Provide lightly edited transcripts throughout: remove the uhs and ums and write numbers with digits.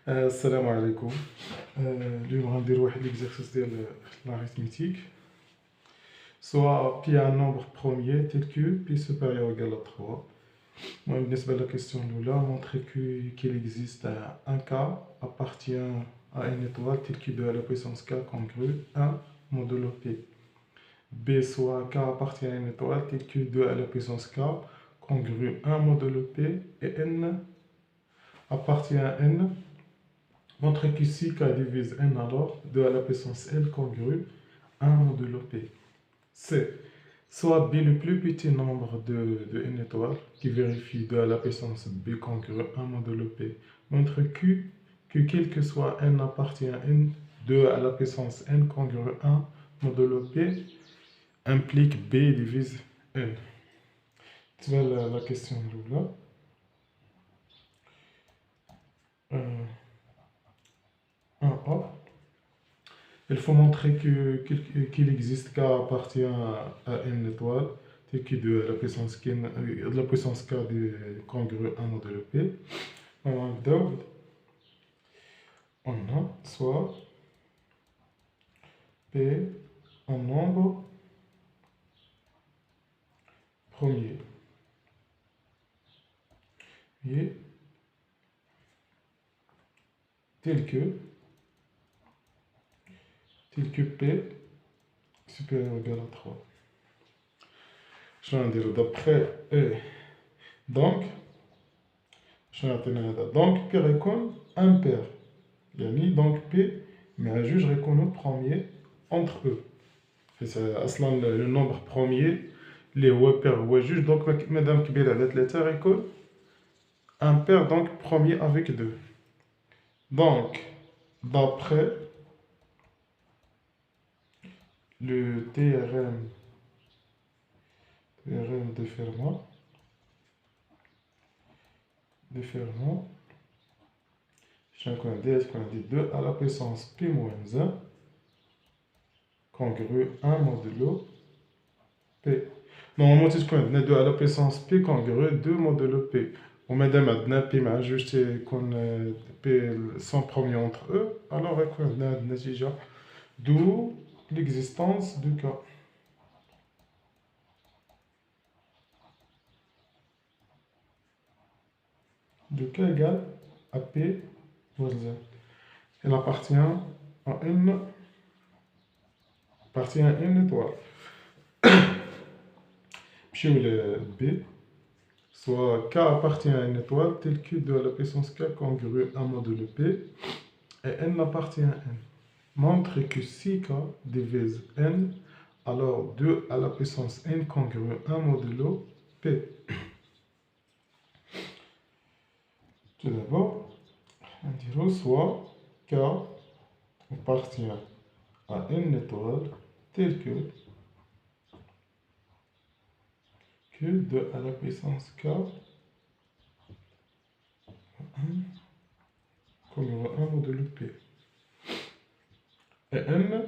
السلام عليكم. اليوم غندير واحد ليكزارسيس ديال l'arithmétique. Soit pi un nombre premier tel que pi supérieur ou égal à 3. Moi, بالنسبة la question là, montrer qu'il existe un cas appartient à une étoile tel que 2 à la puissance k congru 1 modulo p. B soit k appartient à une étoile tel que 2 à la puissance k congru 1 modulo p et n appartient à n. Montre que si k divise n, alors 2 à la puissance n congrue 1 modulo p. C. Soit B le plus petit nombre de n étoiles qui vérifie 2 à la puissance b congrue 1 modulo p. Montre que quel que soit n appartient à n, 2 à la puissance n congrue 1 modulo p implique b divise n. Tu vois la question là. A. Il faut montrer qu'il existe k appartient à une étoile, tel que 2 à la puissance k congrue 1 modulo p. Donc, on a soit p un nombre premier et tel que p supérieur ou égal à 3. Je vais dire d'après E. Donc, donc P récolte impair. Donc P, mais un juge reconnaît le premier entre eux. C'est le nombre premier, les pair ou juge. Donc, madame Kibir a l'athlète récolte impair, donc premier avec 2. Donc, d'après le théorème de Fermat, je dit 2 à la puissance p moins 1 congrue 1 modulo p. Normalement, tu connais 2 à la puissance p congrue 2 modulo p. Ou madame a p m'a ajusté qu'on p sont premiers entre eux, alors on a déjà d'où l'existence du cas. De k égale à p moins 1. Elle appartient à une étoile. Puis le B, soit k appartient à une étoile telle que 2 à la puissance k congrue 1 modulo p et n appartient à n. Montre que si k divise n, alors 2 à la puissance n congrue 1 modulo p. Tout d'abord, on dirait soit k appartient à une étoile telle que 2 à la puissance k congrue 1 modulo p. Et n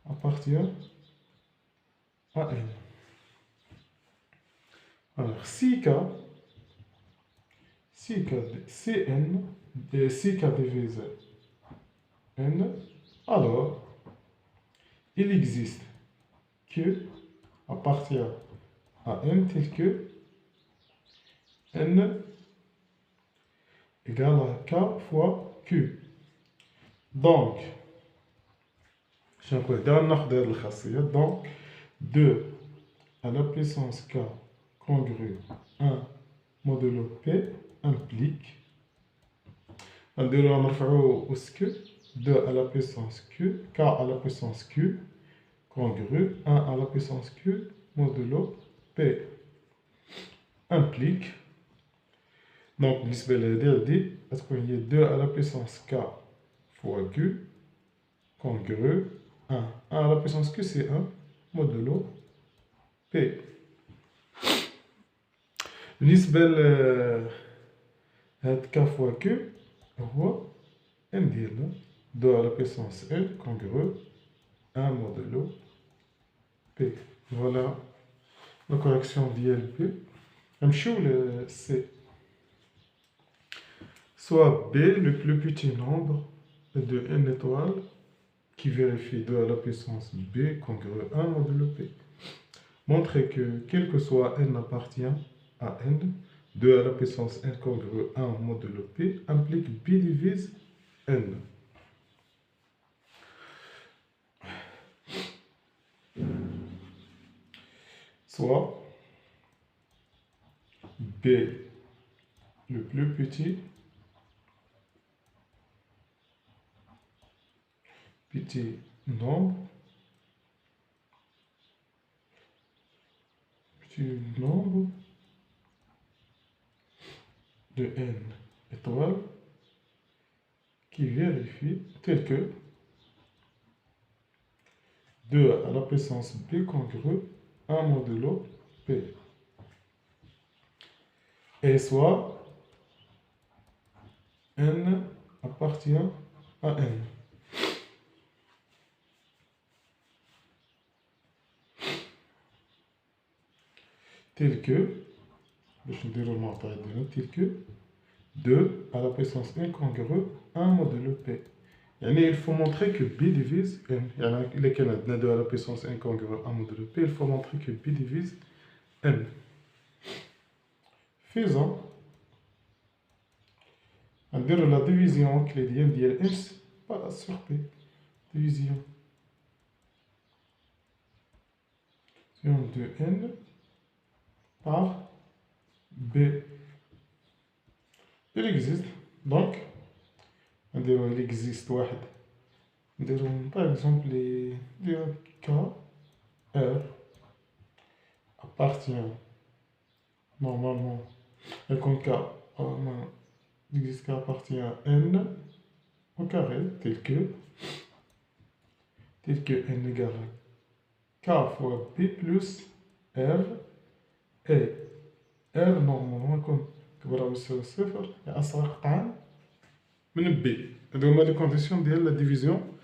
appartient à n. Alors, si k divise n, alors il existe que appartient à n tel que n égale à k fois q. Donc, donc 2 à la puissance k congrue 1 modulo p implique 2 à la puissance q, k à la puissance q congrue 1 à la puissance q modulo p implique, donc بالنسبة لهذه دي تكون هي 2 à la puissance k fois q congrue 1 à la puissance q c'est 1 modulo p. بالنسبة لهاد k fois q هو n ديالنا 2 à la puissance n congrue 1 modulo p. Voilà la correction d'ILP. نمشيو ل C. soit B, le plus petit nombre de n étoiles qui vérifie 2 à la puissance B congrue 1 modulo P. Montrez que, quel que soit n appartient à n, 2 à la puissance n congrue 1 modulo P implique B divise n. Soit B, le plus petit nombre de n étoiles qui vérifie tel que 2 à la puissance B congrue 1 modulo P. Et soit n appartient à n. Tel que, je déroule tel que 2 à la puissance n congrue 1 modulo P. Il faut montrer que B divise n. Il y a 2 à la puissance n congrue 1 modulo P. Il faut montrer que B divise n. Faisons. On dirait la division euclidienne de n sur P. Division de n par B. Il existe. Donc, il existe par exemple les K, R appartient normalement, comme K, il existe K appartient à n au carré, tel que n égale K fois B plus R, et R normalement comme كبر أو يساوي صفر أصغر قطعا من B. هذو هما لي كونديسيون ديال لا ديفيزيون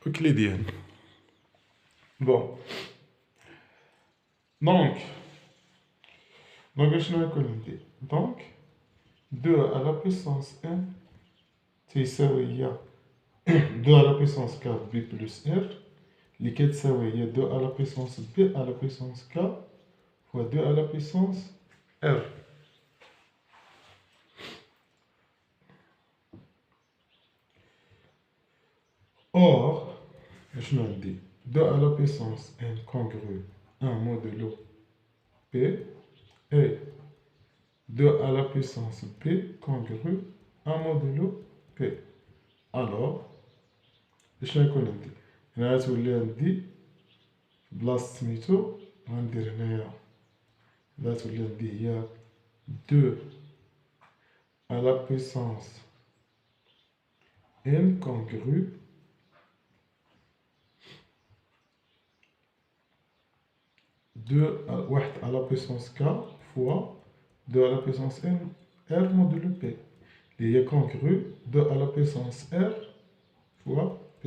euclidienne. Bon. Donc شنو يكون عندي؟ Donc 2 à la puissance n تيساوي هي 2 à la puissance k B plus R اللي كتساوي هي 2 à la puissance B à la puissance k fois 2 à la puissance R. Or, je me dis 2 à la puissance n congrue 1 modulo P et 2 à la puissance P congrue 1 modulo P. Alors, je vais dire هنا تولي عندي بلاصة سميتو غندير هنايا لا تولي عندي هي 2 à la puissance n congrue 2 à la puissance k fois 2 à la puissance n r modulo p اللي هي congrue 2 à la puissance r fois p.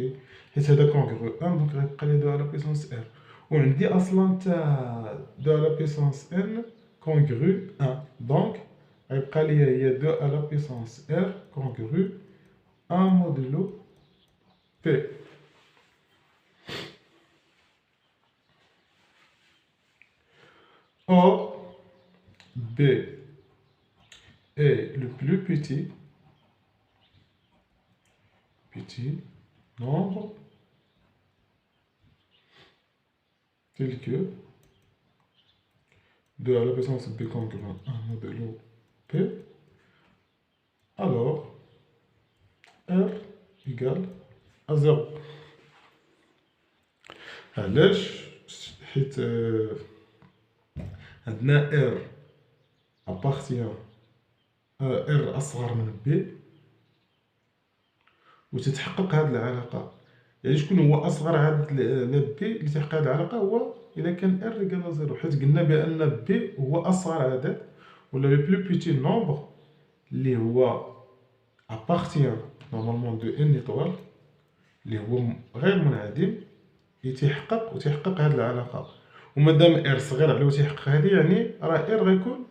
حيت هذا congrue 1 دونك غيبقى لي 2 à la puissance r. وعندي اصلا تاع 2 à la puissance n congrue 1 دونك غيبقى لي هي 2 à la puissance r congrue 1 modulo p. Or, B est le plus petit nombre tel que 2 à la puissance B congrue 1 modulo P. Alors, R égale à 0. علاش؟ حيت عندنا R appartient R أصغر من B وتتحقق هذه العلاقة. يعني شكون هو أصغر عدد ل B اللي تحقق هذه العلاقة؟ هو إذا كان R égale à 0، حيت قلنا بأن B هو أصغر عدد ولا le plus petit nombre اللي هو appartient normalement de n étoiles اللي هو غير منعدم وتحقق هذه العلاقة. ومادام R صغير على تيحقق هذه، يعني راه R غيكون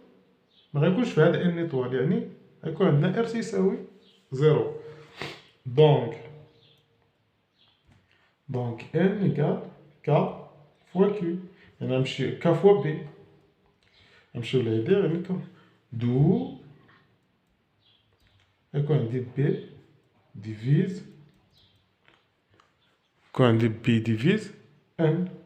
ما غيكونش في هذا n étoile، يعني يكون عندنا R تيساوي 0. Donc N égale K fois Q. يعني نمشي K fois B. نمشيو لهادي غير نكتب d'où يكون عندي B divise يكون عندي B divise N.